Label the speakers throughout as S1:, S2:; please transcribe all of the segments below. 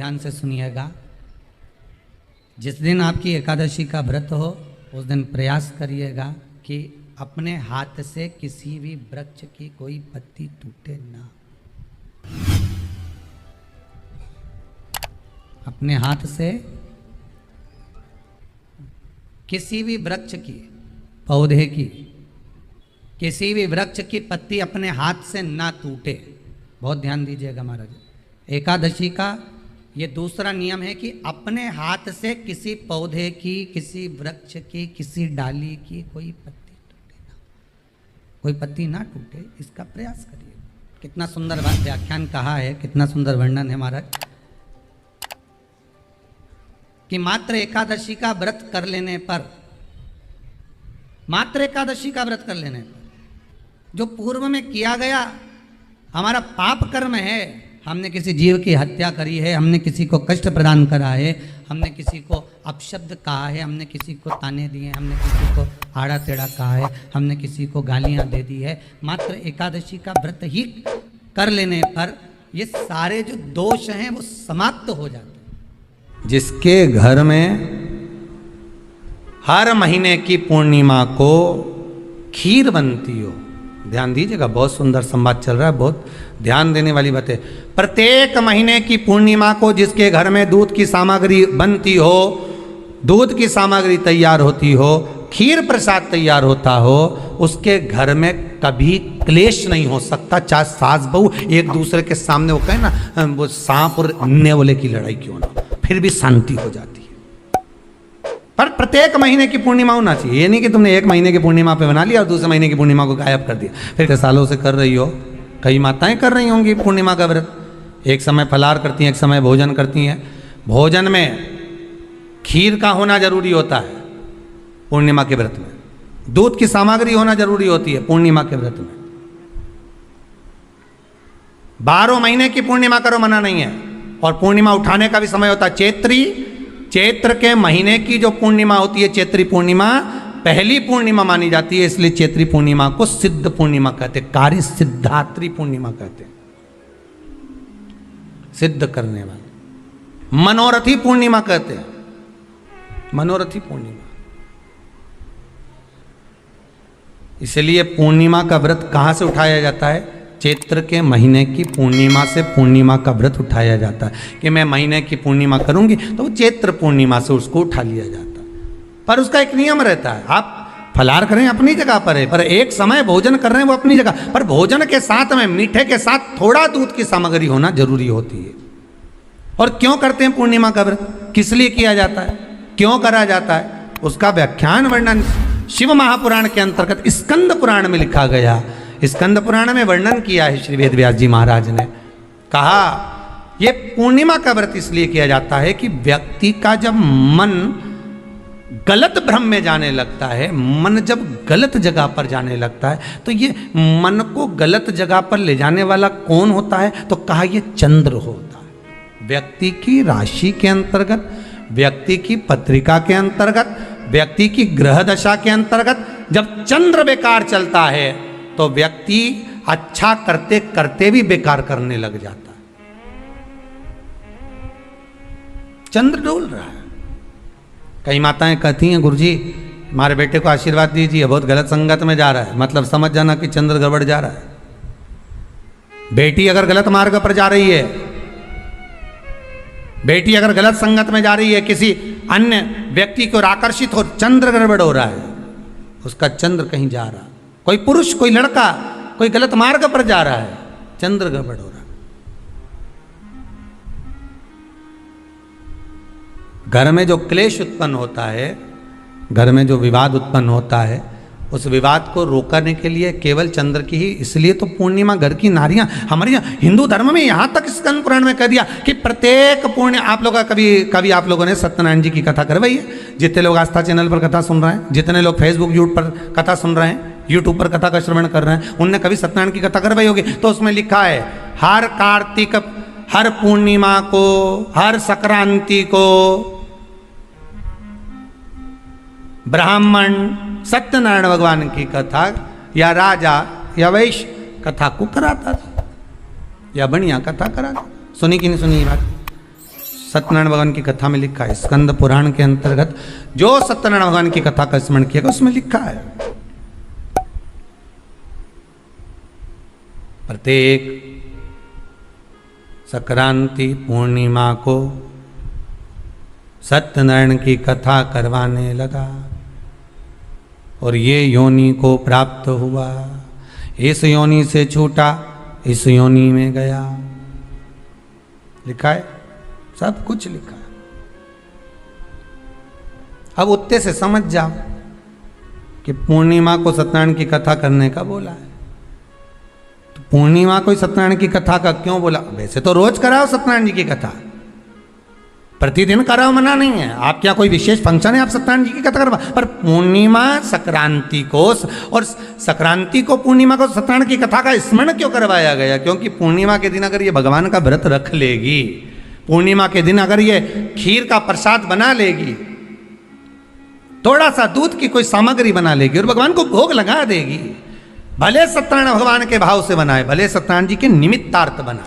S1: ध्यान से सुनिएगा। जिस दिन आपकी एकादशी का व्रत हो उस दिन प्रयास करिएगा कि अपने हाथ से किसी भी वृक्ष की कोई पत्ती टूटे ना। अपने हाथ से किसी भी वृक्ष की, पौधे की, किसी भी वृक्ष की पत्ती अपने हाथ से ना टूटे। बहुत ध्यान दीजिएगा महाराज। एकादशी का ये दूसरा नियम है कि अपने हाथ से किसी पौधे की, किसी वृक्ष की, किसी डाली की कोई पत्ती टूटे ना, कोई पत्ती ना टूटे, इसका प्रयास करिए। कितना सुंदर व्याख्यान कहा है, कितना सुंदर वर्णन है महाराज कि मात्र एकादशी का व्रत कर लेने पर, मात्र एकादशी का व्रत कर लेने पर जो पूर्व में किया गया हमारा पाप कर्म है, हमने किसी जीव की हत्या करी है, हमने किसी को कष्ट प्रदान करा है, हमने किसी को अपशब्द कहा है, हमने किसी को ताने दिए, हमने किसी को आड़ा टेढ़ा कहा है, हमने किसी को गालियां दे दी है, मात्र एकादशी का व्रत ही कर लेने पर ये सारे जो दोष हैं वो समाप्त हो जाते हैं। जिसके घर में हर महीने की पूर्णिमा को खीर बनती हो, ध्यान दीजिएगा, बहुत सुंदर संवाद चल रहा है, बहुत ध्यान देने वाली बात है। प्रत्येक महीने की पूर्णिमा को जिसके घर में दूध की सामग्री बनती हो, दूध की सामग्री तैयार होती हो, खीर प्रसाद तैयार होता हो, उसके घर में कभी क्लेश नहीं हो सकता। चाहे सास बहू एक दूसरे के सामने वो कहे ना, वो सांप और नेवले की लड़ाई क्यों ना, फिर भी शांति हो जाती है। पर प्रत्येक महीने की पूर्णिमा होना चाहिए। ये नहीं कि तुमने एक महीने की पूर्णिमा पे बना लिया और दूसरे महीने की पूर्णिमा को गायब कर दिया। फिर कई सालों से कर रही हो, कई माताएं कर रही होंगी पूर्णिमा का व्रत, एक समय फलाहार करती हैं, एक समय भोजन करती हैं। भोजन में खीर का होना जरूरी होता है पूर्णिमा के व्रत में, दूध की सामग्री होना जरूरी होती है पूर्णिमा के व्रत में। 12 महीने की पूर्णिमा करो मना नहीं है, और पूर्णिमा उठाने का भी समय होता है। चैत्र के महीने की जो पूर्णिमा होती है, चैत्री पूर्णिमा पहली पूर्णिमा मानी जाती है, इसलिए चैत्री पूर्णिमा को सिद्ध पूर्णिमा कहते हैं, कार्य सिद्धात्री पूर्णिमा कहते हैं, सिद्ध करने वाले। मनोरथी पूर्णिमा कहते हैं, मनोरथी पूर्णिमा। इसलिए पूर्णिमा का व्रत कहां से उठाया जाता है? चैत्र के महीने की पूर्णिमा से पूर्णिमा का व्रत उठाया जाता है कि मैं महीने की पूर्णिमा करूंगी तो वो चैत्र पूर्णिमा से उसको उठा लिया जाता है। पर उसका एक नियम रहता है, आप फलाहार करें अपनी जगह पर है, पर एक समय भोजन कर रहे हैं वो अपनी जगह पर, भोजन के साथ में मीठे के साथ थोड़ा दूध की सामग्री होना जरूरी होती है। और क्यों करते हैं पूर्णिमा का व्रत, किस लिए किया जाता है, क्यों करा जाता है, उसका व्याख्यान वर्णन शिव महापुराण के अंतर्गत स्कंद पुराण में लिखा गया। स्कंद पुराण में वर्णन किया है श्री वेद व्यास जी महाराज ने। कहा ये पूर्णिमा का व्रत इसलिए किया जाता है कि व्यक्ति का जब मन गलत भ्रम में जाने लगता है, मन जब गलत जगह पर जाने लगता है, तो ये मन को गलत जगह पर ले जाने वाला कौन होता है? तो कहा ये चंद्र होता है। व्यक्ति की राशि के अंतर्गत, व्यक्ति की पत्रिका के अंतर्गत, व्यक्ति की ग्रह दशा के अंतर्गत जब चंद्र बेकार चलता है तो व्यक्ति अच्छा करते करते भी बेकार करने लग जाता है। चंद्र डोल रहा है। कई माताएं कहती हैं गुरुजी हमारे बेटे को आशीर्वाद दीजिए, बहुत गलत संगत में जा रहा है, मतलब समझ जाना कि चंद्र गड़बड़ जा रहा है। बेटी अगर गलत मार्ग पर जा रही है, बेटी अगर गलत संगत में जा रही है, किसी अन्य व्यक्ति को आकर्षित हो, चंद्र गड़बड़ हो रहा है, उसका चंद्र कहीं जा रहा है। कोई पुरुष, कोई लड़का कोई गलत मार्ग पर जा रहा है, चंद्र गड़बड़ हो रहा है। घर में जो क्लेश उत्पन्न होता है, घर में जो विवाद उत्पन्न होता है, उस विवाद को रोकने के लिए केवल चंद्र की ही, इसलिए तो पूर्णिमा घर की नारियां हमारे यहाँ हिंदू धर्म में यहां तक स्कंद पुराण में कह दिया कि प्रत्येक पूर्ण, आप लोग का कभी आप लोगों ने सत्यनारायण जी की कथा करवाई है? जितने लोग आस्था चैनल पर कथा सुन रहे हैं, जितने लोग फेसबुक यूट्यूब पर कथा सुन रहे हैं, यूट्यूब पर कथा का श्रवण कर रहे हैं, उनने कभी सत्यनारायण की कथा करवाई होगी। तो उसमें लिखा है हर कार्तिक, हर पूर्णिमा को, हर संक्रांति को ब्राह्मण सत्यनारायण भगवान की कथा या राजा या वैश्य कथा को कराता था, या बढ़िया कथा कराता। सुनी कि नहीं सुनी ये बात? सत्यनारायण भगवान की कथा में लिखा है, स्कंद पुराण के अंतर्गत जो सत्यनारायण भगवान की कथा का स्मरण किया उसमें लिखा है, प्रत्येक संक्रांति पूर्णिमा को सत्यनारायण की कथा करवाने लगा और ये योनि को प्राप्त हुआ, इस योनि से छूटा, इस योनि में गया। लिखा है, सब कुछ लिखा है। अब उत्ते से समझ जाओ कि पूर्णिमा को सत्यनारायण की कथा करने का बोला है, तो पूर्णिमा को सत्यनारायण की कथा का क्यों बोला? वैसे तो रोज कराओ सत्यनारायण जी की कथा, प्रतिदिन कराओ, मना नहीं है। आप क्या कोई विशेष फंक्शन है आप सत्यनारायण जी की कथा करवा, पर पूर्णिमा संक्रांति को और संक्रांति को पूर्णिमा को सत्यनारायण की कथा का स्मरण क्यों करवाया गया? क्योंकि पूर्णिमा के दिन अगर ये भगवान का व्रत रख लेगी, पूर्णिमा के दिन अगर ये खीर का प्रसाद बना लेगी, थोड़ा सा दूध की कोई सामग्री बना लेगी और भगवान को भोग लगा देगी, भले सत्यनारायण भगवान के भाव से बनाए, भले सत्यनारायण जी के निमित्तार्थ बना,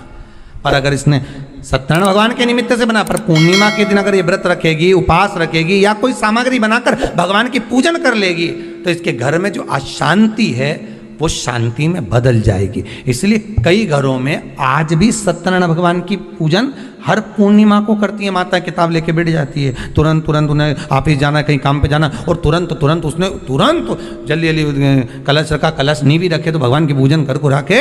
S1: पर अगर इसने सत्यनारायण भगवान के निमित्त से बना, पर पूर्णिमा के दिन अगर ये व्रत रखेगी, उपास रखेगी या कोई सामग्री बनाकर भगवान की पूजन कर लेगी, तो इसके घर में जो अशांति है वो शांति में बदल जाएगी। इसलिए कई घरों में आज भी सत्यनारायण भगवान की पूजन हर पूर्णिमा को करती है। माता किताब लेके बैठ जाती है, तुरंत उन्हें ऑफिस जाना, कहीं काम पे जाना, और तुरंत उसने जल्दी जल्दी कलश रखा, कलश नहीं भी रखे तो भगवान की पूजन कर कुरा के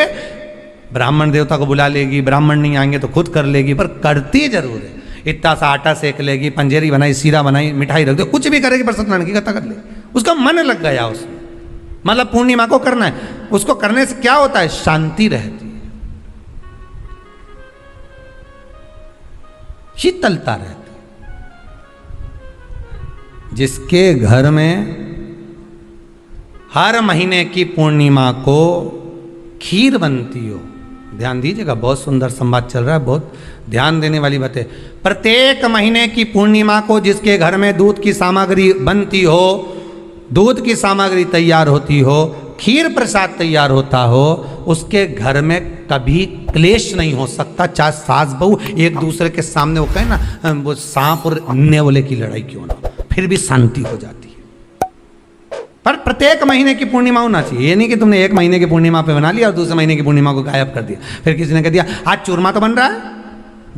S1: ब्राह्मण देवता को बुला लेगी, ब्राह्मण नहीं आएंगे तो खुद कर लेगी, पर करती जरूर है। इतना सा आटा सेक लेगी, पंजेरी बनाई, सीरा बनाई, मिठाई रख दो, कुछ भी करेगी पर सत्यनारायण की कथा कर ले, उसका मन लग गया उसमें। मतलब पूर्णिमा को करना है, उसको करने से क्या होता है? शांति रहती है, शीतलता रहती है। जिसके घर में हर महीने की पूर्णिमा को खीर बनती हो, ध्यान दीजिएगा, बहुत सुंदर संवाद चल रहा है, बहुत ध्यान देने वाली बात है। प्रत्येक महीने की पूर्णिमा को जिसके घर में दूध की सामग्री बनती हो, दूध की सामग्री तैयार होती हो, खीर प्रसाद तैयार होता हो, उसके घर में कभी क्लेश नहीं हो सकता। चाहे सास बहू एक दूसरे के सामने वो कहे ना, वो सांप और नेवले की लड़ाई क्यों ना, फिर भी शांति हो जाती है। पर प्रत्येक महीने की पूर्णिमा होना चाहिए। ये नहीं कि तुमने एक महीने की पूर्णिमा पे बना लिया और दूसरे महीने की पूर्णिमा को गायब कर दिया। फिर किसी ने कह दिया आज चूरमा तो बन रहा है,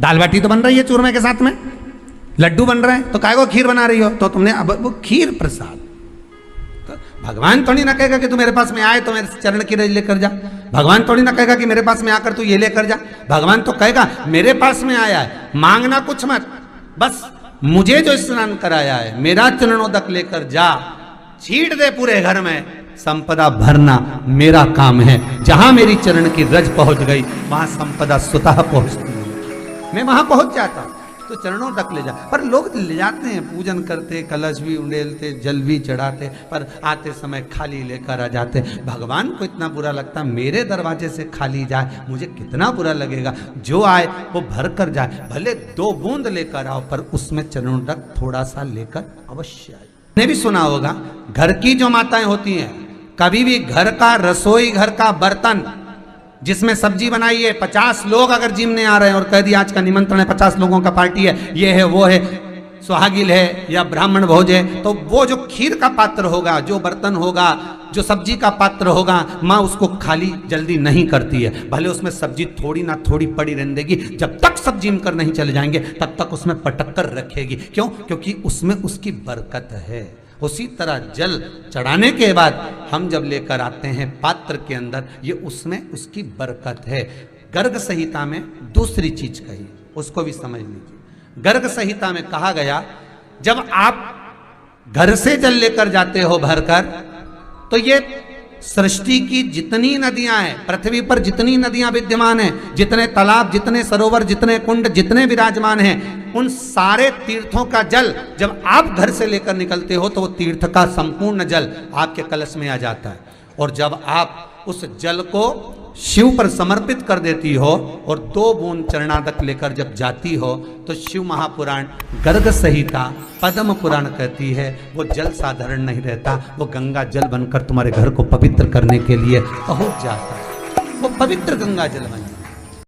S1: दाल बाटी तो बन रही है चूरमे के साथ में, लड्डू बन रहे हैं, तो काय को खीर बना रही हो? तो तुमने अब वो खीर प्रसाद, तो भगवान थोड़ी ना कहेगा कि तू मेरे पास में आए तो मेरे चरण की रज लेकर जा। भगवान थोड़ी ना कहेगा कि मेरे पास में आकर तू ये लेकर जा। भगवान तो कहेगा मेरे पास में आया है, मांगना कुछ मत, बस मुझे जो स्नान कराया है मेरा चरणोदक लेकर जा, छीट दे पूरे घर में, संपदा भरना मेरा काम है। जहां मेरी चरण की रज पहुंच गई वहां संपदा स्वतः पहुंचती है, मैं वहां पहुंच जाता हूं, तो चरणों तक ले जा। पर लोग ले जाते हैं, पूजन करते, कलश भी उंडेलते, जल भी चढ़ाते, पर आते समय खाली लेकर आ जाते। भगवान को इतना बुरा लगता मेरे दरवाजे से खाली जाए, मुझे कितना बुरा लगेगा। जो आए वो भर कर जाए, भले 2 बूंद लेकर आओ, पर उसमें चरणों तक थोड़ा सा लेकर अवश्य आए। ने भी सुना होगा, घर की जो माताएं होती हैं, कभी भी घर का रसोई घर का बर्तन जिसमें सब्जी बनाई है, 50 लोग अगर जिमने आ रहे हैं और कह दिया आज का निमंत्रण है, 50 लोगों का पार्टी है, ये है वो है, सुहागिल है या ब्राह्मण भोज है, तो वो जो खीर का पात्र होगा, जो बर्तन होगा, जो सब्जी का पात्र होगा, माँ उसको खाली जल्दी नहीं करती है। भले उसमें सब्जी थोड़ी ना थोड़ी पड़ी रहने देगी, जब तक सब जिम कर नहीं चले जाएंगे तब तक उसमें पटक कर रखेगी। क्यों? क्योंकि उसमें उसकी बरकत है। उसी तरह जल चढ़ाने के बाद हम जब लेकर आते हैं पात्र के अंदर, ये उसमें उसकी बरकत है। गर्ग संहिता में दूसरी चीज कही, उसको भी समझ लीजिए। गर्ग संहिता में कहा गया, जब आप घर से जल लेकर जाते हो भरकर, तो ये सृष्टि की जितनी नदियां हैं, पृथ्वी पर जितनी नदियां विद्यमान हैं, जितने तालाब, जितने सरोवर, जितने कुंड, जितने विराजमान हैं, उन सारे तीर्थों का जल जब आप घर से लेकर निकलते हो तो वो तीर्थ का संपूर्ण जल आपके कलश में आ जाता है। और जब आप उस जल को शिव पर समर्पित कर देती हो और 2 बूंद चरणादक लेकर जब जाती हो, तो शिव महापुराण गर्ग संहिता पद्म पुराण कहती है वो जल साधारण नहीं रहता, वो गंगा जल बनकर तुम्हारे घर को पवित्र करने के लिए पहुंच जाता है। वो पवित्र गंगा जल बन